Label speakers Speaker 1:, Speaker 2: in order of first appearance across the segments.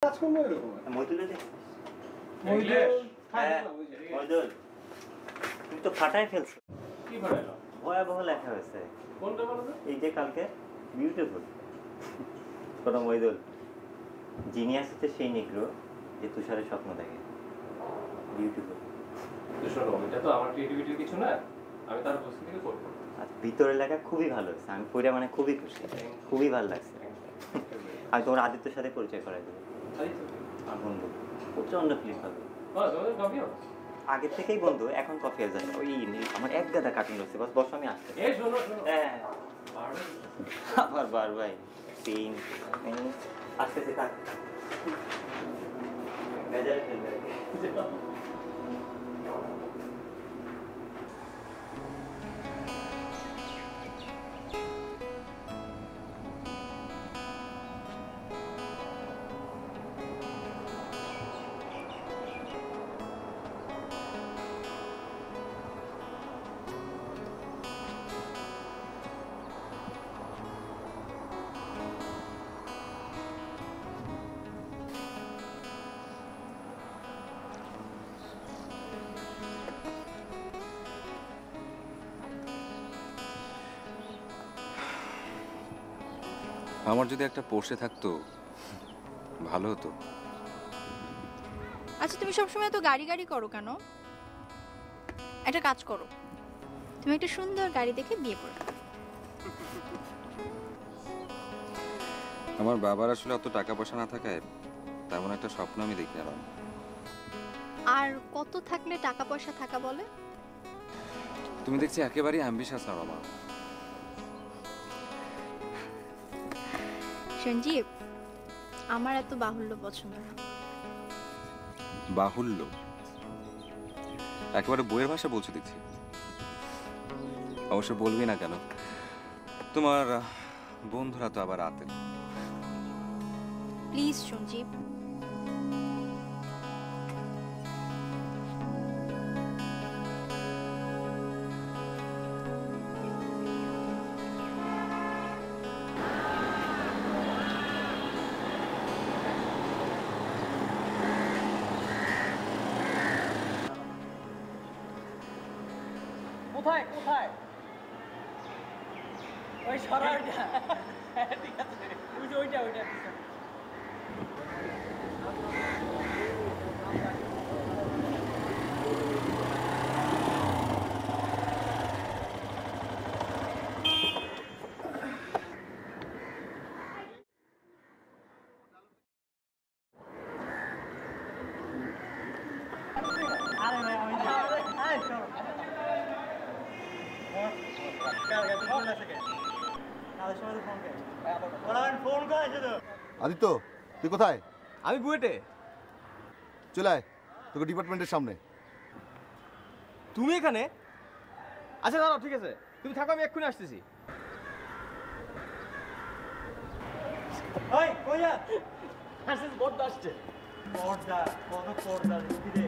Speaker 1: কাজকর্ম এরকম।
Speaker 2: মইদুল তুমি তো ফাটাই ফেলছো।
Speaker 3: কি ফাটাইলো?
Speaker 2: ভয়াবহ লেখা হয়েছে।
Speaker 3: কোনটা বলো তো?
Speaker 2: এই যে কালকে বিউটিফুল। কোনো মইদুল জিনিয়াস হচ্ছে সেই নিগ্রো যে তুষারের স্বপ্ন দেখে। বিউটিফুল।
Speaker 3: শোনো, এটা তো আমার ক্রিয়েটিভিটির কিছু না, আমি তার উপস্থিত থেকে করবো।
Speaker 2: আর ভিতরে লেখা খুবই ভালো হয়েছে, আমি পড়ে মানে খুবই খুশি, খুবই ভালো লাগছে। আমি তোমার আদিত্যর সাথে পরিচয় করাই দেবো। আমার বন্ধু প্রচন্ড ফিল্ম পাবে। আগের থেকেই বন্ধু, এখন কফি হাউস যাচ্ছে। ওই আমার এক গাদা কার্টুন রয়েছে, বাস বসো আমি আসতে। হ্যাঁ আবার বার ভাই তিন আসতেছে কাক বেজারে ফেলবে।
Speaker 4: আমার যদি একটা পোর্শে থাকতো ভালো হতো।
Speaker 5: আচ্ছা, তুমি সবসময় তো গাড়ি গাড়ি করো কেন? একটা কাজ করো, তুমি একটা সুন্দর গাড়ি দেখে বিয়ে করো।
Speaker 4: আমার বাবার আসলে অত টাকা পয়সা না থাকায় তেমন একটা স্বপ্ন আমি দেখি না।
Speaker 5: আর কত থাকলে টাকা পয়সা থাকা বলে?
Speaker 4: তুমি দেখছি একেবারেই অ্যাম্বিশাস না রমা।
Speaker 5: সঞ্জীব, আমার এত বাহুল্য পছন্দ না।
Speaker 4: বাহুল্য? একেবারে বইয়ের ভাষা বলছো দেখছি। অবশ্য বলবি না কেন, তোমার বন্ধুরা তো আবার আতেল।
Speaker 5: প্লিজ সঞ্জীব।
Speaker 6: কোথায় কোথায় ওই সরা ওইটা ঠিক আছে ওই যে ওইটা ওইটা আরে ভাই আমি আরে চলো
Speaker 7: আদিত্য, তুই কোথায়?
Speaker 6: আমি বুয়েটে।
Speaker 7: চলে আয়, তোকে ডিপার্টমেন্টের সামনে।
Speaker 6: তুমি এখানে? আচ্ছা দাঁড়াও, ঠিক আছে তুমি থাকো, আমি এক্ষুনি আসতেছি। ওই কইয়া আসছে, বড়দা আসছে। বড়দা কত বড়দা দেখি রে।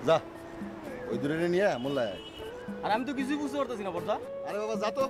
Speaker 7: যা ওই দূরে নিয়ে মোল্লায়।
Speaker 6: আর আমি তো কিছুই বুঝতে পারতেছি না বড়দা।
Speaker 7: আরে বাবা যা তো।